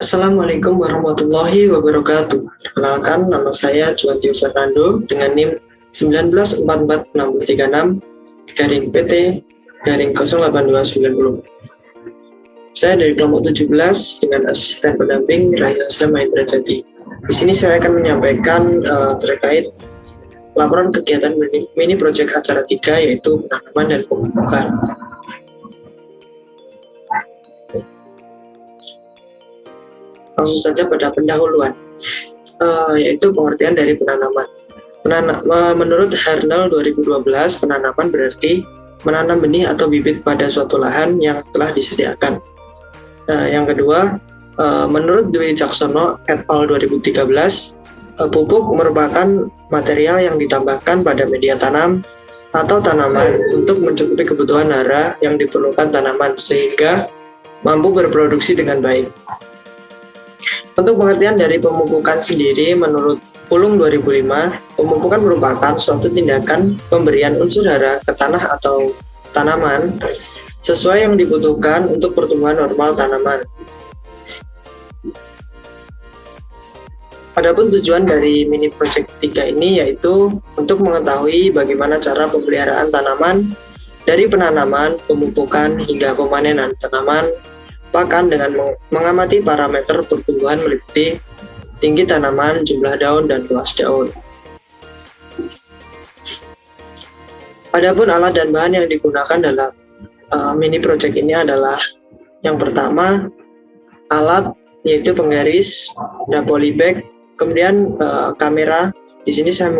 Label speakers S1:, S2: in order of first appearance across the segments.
S1: Assalamualaikum warahmatullahi wabarakatuh. Perkenalkan, nama saya Juan Tio Fernando dengan NIM 1944636 garing PT garing 08290. Saya dari kelompok 17 dengan asisten pendamping Rahayasa Mahendra Jati. Di sini saya akan menyampaikan terkait laporan kegiatan mini project acara 3, yaitu penanaman dan pemupukan. Langsung saja pada pendahuluan, yaitu pengertian dari penanaman. Menurut Harnell 2012, penanaman berarti menanam benih atau bibit pada suatu lahan yang telah disediakan. Yang kedua, menurut Dwi Caksono et al. 2013, pupuk merupakan material yang ditambahkan pada media tanam atau tanaman untuk mencukupi kebutuhan hara yang diperlukan tanaman sehingga mampu berproduksi dengan baik. Untuk pengertian dari pemupukan sendiri, menurut Pulung 2005, pemupukan merupakan suatu tindakan pemberian unsur hara ke tanah atau tanaman sesuai yang dibutuhkan untuk pertumbuhan normal tanaman. Adapun tujuan dari mini project 3 ini yaitu untuk mengetahui bagaimana cara pemeliharaan tanaman dari penanaman, pemupukan, hingga pemanenan tanaman pakan dengan mengamati parameter pertumbuhan meliputi tinggi tanaman, jumlah daun, dan luas daun. Adapun alat dan bahan yang digunakan dalam mini project ini adalah yang pertama alat, yaitu penggaris, ada polybag, kemudian kamera. Di sini saya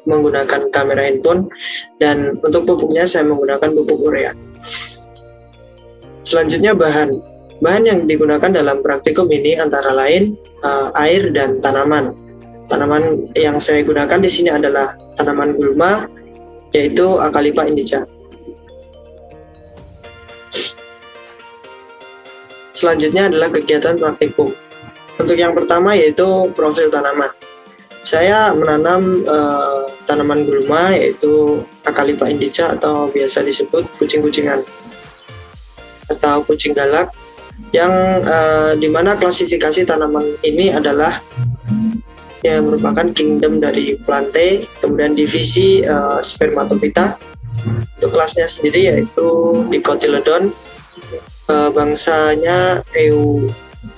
S1: menggunakan kamera handphone, dan untuk pupuknya saya menggunakan pupuk urea. Selanjutnya bahan yang digunakan dalam praktikum ini antara lain air dan tanaman. Tanaman yang saya gunakan di sini adalah tanaman gulma, yaitu Acalypha indica. Selanjutnya adalah kegiatan praktikum. Untuk yang pertama yaitu profil tanaman. Saya menanam tanaman gulma, yaitu Acalypha indica atau biasa disebut kucing-kucingan atau kucing galak, yang dimana klasifikasi tanaman ini adalah yang merupakan kingdom dari Plantae, kemudian divisi Spermatophyta. Untuk kelasnya sendiri yaitu Dicotyledon, bangsanya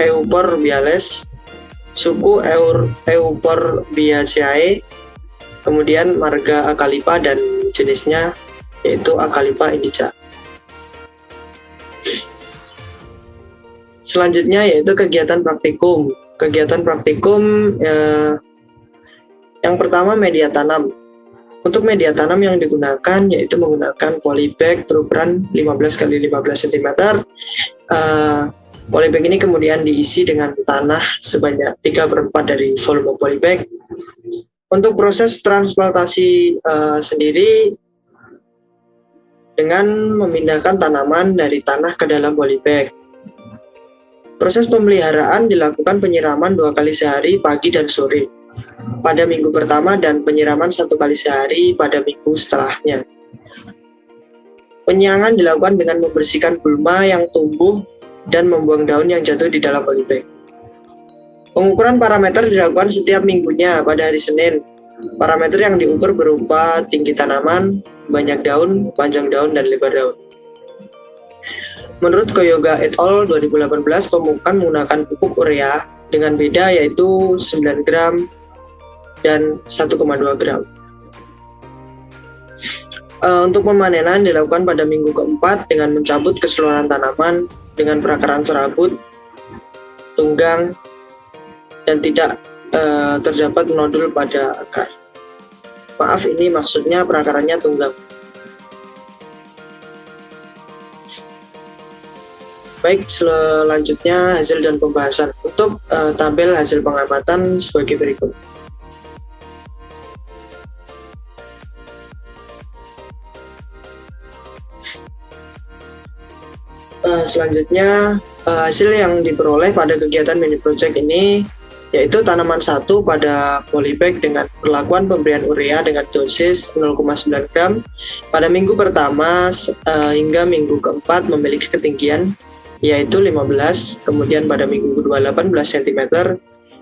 S1: Euphorbiales, suku Euphorbiaceae, kemudian marga Acalypha dan jenisnya yaitu Acalypha indica. Selanjutnya yaitu kegiatan praktikum. Kegiatan praktikum yang pertama media tanam. Untuk media tanam yang digunakan yaitu menggunakan polybag berukuran 15 x 15 cm. Polybag ini kemudian diisi dengan tanah sebanyak 3/4 dari volume polybag. Untuk proses transplantasi sendiri dengan memindahkan tanaman dari tanah ke dalam polybag. Proses pemeliharaan dilakukan penyiraman 2 kali sehari pagi dan sore pada minggu pertama dan penyiraman 1 kali sehari pada minggu setelahnya. Penyiangan dilakukan dengan membersihkan gulma yang tumbuh dan membuang daun yang jatuh di dalam polybag. Pengukuran parameter dilakukan setiap minggunya pada hari Senin. Parameter yang diukur berupa tinggi tanaman, banyak daun, panjang daun, dan lebar daun. Menurut Koyoga et al. 2018, pemupukan menggunakan pupuk urea dengan beda yaitu 9 gram dan 1,2 gram. Untuk pemanenan dilakukan pada minggu keempat dengan mencabut keseluruhan tanaman dengan perakaran serabut, tunggang, dan tidak terdapat nodul pada akar. Maaf, ini maksudnya perakarannya tunggang. Baik, selanjutnya hasil dan pembahasan. Untuk tabel hasil pengamatan sebagai berikut. Selanjutnya hasil yang diperoleh pada kegiatan mini project ini yaitu tanaman 1 pada polybag dengan perlakuan pemberian urea dengan dosis 0,9 gram pada minggu pertama hingga minggu keempat memiliki ketinggian yaitu 15, kemudian pada minggu kedua 18 cm,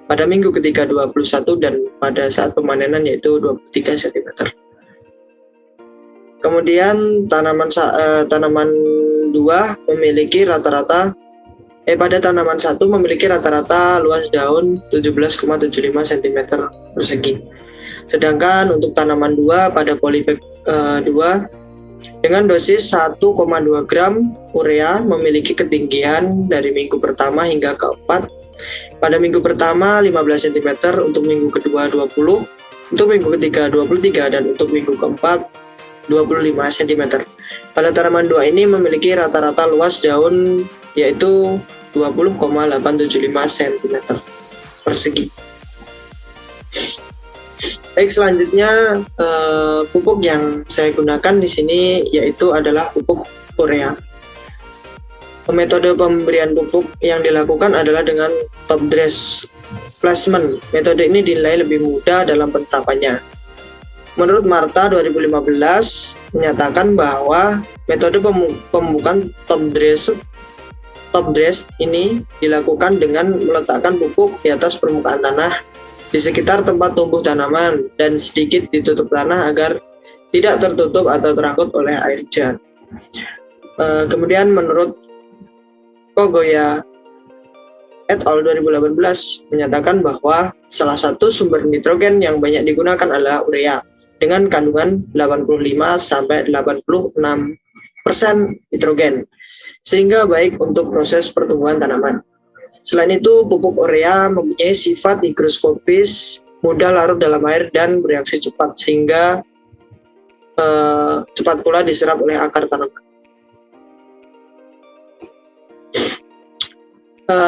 S1: pada minggu ketiga 21, dan pada saat pemanenan yaitu 23 cm. Kemudian tanaman 2 memiliki rata-rata pada tanaman 1 memiliki rata-rata luas daun 17,75 cm persegi. Sedangkan untuk tanaman 2 pada polybag 2 dengan dosis 1,2 gram urea memiliki ketinggian dari minggu pertama hingga keempat. Pada minggu pertama 15 cm, untuk minggu kedua 20, untuk minggu ketiga 23, dan untuk minggu keempat 25 cm. Pada tanaman 2 ini memiliki rata-rata luas daun yaitu 20,875 cm persegi. Baik, selanjutnya pupuk yang saya gunakan di sini yaitu adalah pupuk urea. Metode pemberian pupuk yang dilakukan adalah dengan top dress placement. Metode ini dinilai lebih mudah dalam penerapannya. Menurut Marta 2015 menyatakan bahwa metode pemupukan top dress ini dilakukan dengan meletakkan pupuk di atas permukaan tanah di sekitar tempat tumbuh tanaman dan sedikit ditutup tanah agar tidak tertutup atau terangkut oleh air hujan. Kemudian menurut Kogoya et al. 2018 menyatakan bahwa salah satu sumber nitrogen yang banyak digunakan adalah urea dengan kandungan 85-86% nitrogen, sehingga baik untuk proses pertumbuhan tanaman. Selain itu, pupuk urea mempunyai sifat higroskopis, mudah larut dalam air dan bereaksi cepat, sehingga cepat pula diserap oleh akar tanaman.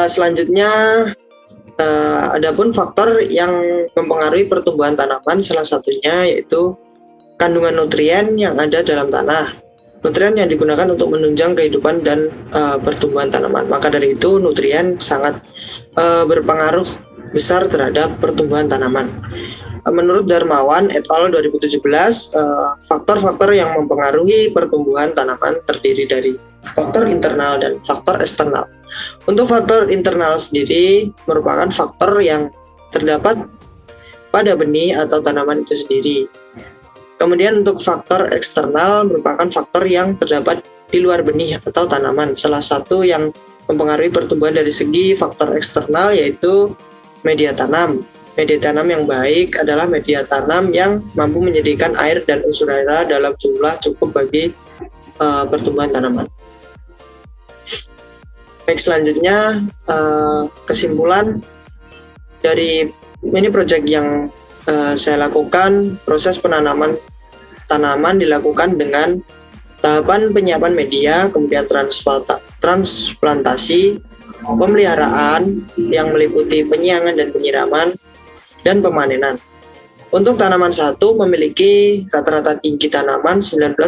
S1: Selanjutnya, adapun faktor yang mempengaruhi pertumbuhan tanaman, salah satunya yaitu kandungan nutrien yang ada dalam tanah. Nutrien yang digunakan untuk menunjang kehidupan dan pertumbuhan tanaman. Maka dari itu, nutrien sangat berpengaruh besar terhadap pertumbuhan tanaman. Menurut Darmawan et al. 2017, faktor-faktor yang mempengaruhi pertumbuhan tanaman terdiri dari faktor internal dan faktor eksternal. Untuk faktor internal sendiri merupakan faktor yang terdapat pada benih atau tanaman itu sendiri. Kemudian untuk faktor eksternal merupakan faktor yang terdapat di luar benih atau tanaman. Salah satu yang mempengaruhi pertumbuhan dari segi faktor eksternal yaitu media tanam. Media tanam yang baik adalah media tanam yang mampu menyediakan air dan unsur hara dalam jumlah cukup bagi pertumbuhan tanaman. Baik, selanjutnya kesimpulan dari mini project yang saya lakukan. Proses penanaman tanaman dilakukan dengan tahapan penyiapan media, kemudian transplantasi, pemeliharaan yang meliputi penyiangan dan penyiraman, dan pemanenan. Untuk tanaman 1 memiliki rata-rata tinggi tanaman 19,25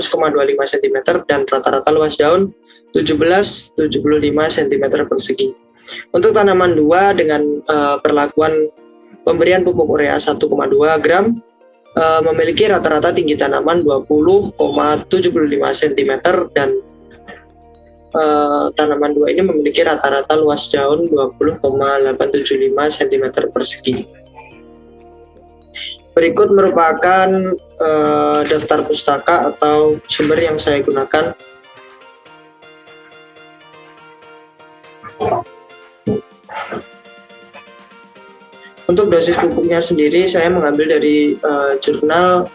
S1: cm dan rata-rata luas daun 17,75 cm persegi. Untuk tanaman 2 dengan perlakuan pemberian pupuk urea 1,2 gram memiliki rata-rata tinggi tanaman 20,75 cm dan tanaman 2 ini memiliki rata-rata luas daun 20,875 cm persegi. Berikut merupakan daftar pustaka atau sumber yang saya gunakan. Untuk dosis pupuknya sendiri saya mengambil dari jurnal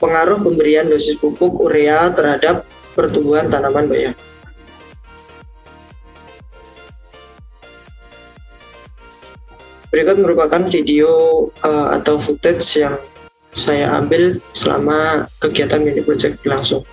S1: pengaruh pemberian dosis pupuk urea terhadap pertumbuhan tanaman bayam. Berikut merupakan video atau footage yang saya ambil selama kegiatan mini project berlangsung.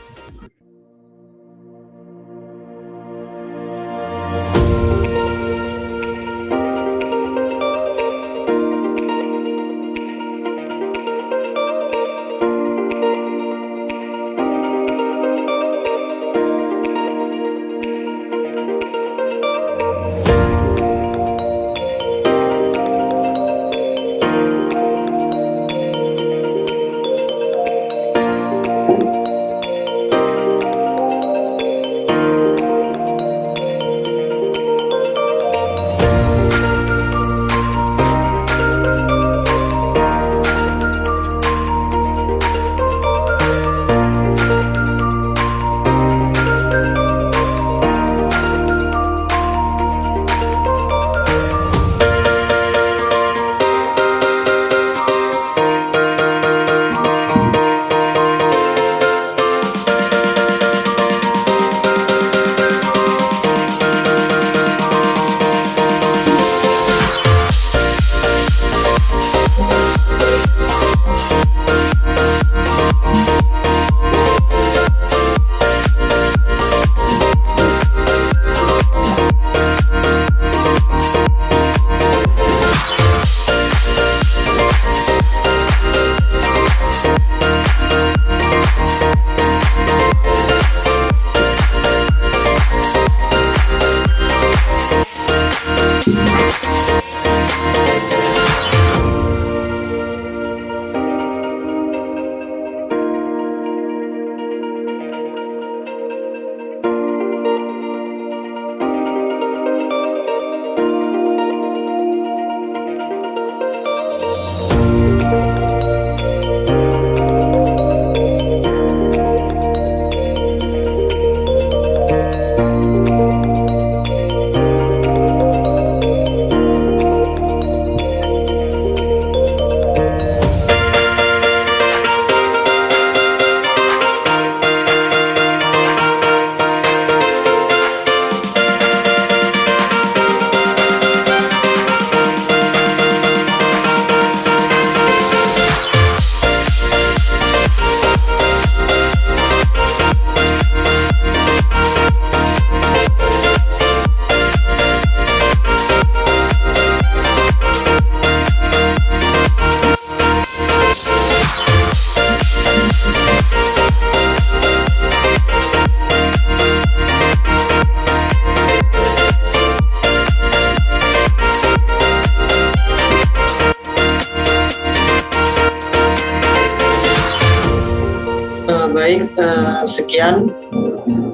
S1: Baik, sekian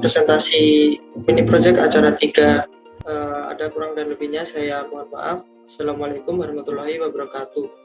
S1: presentasi mini project acara 3. Ada kurang dan lebihnya saya mohon maaf. Assalamualaikum warahmatullahi wabarakatuh.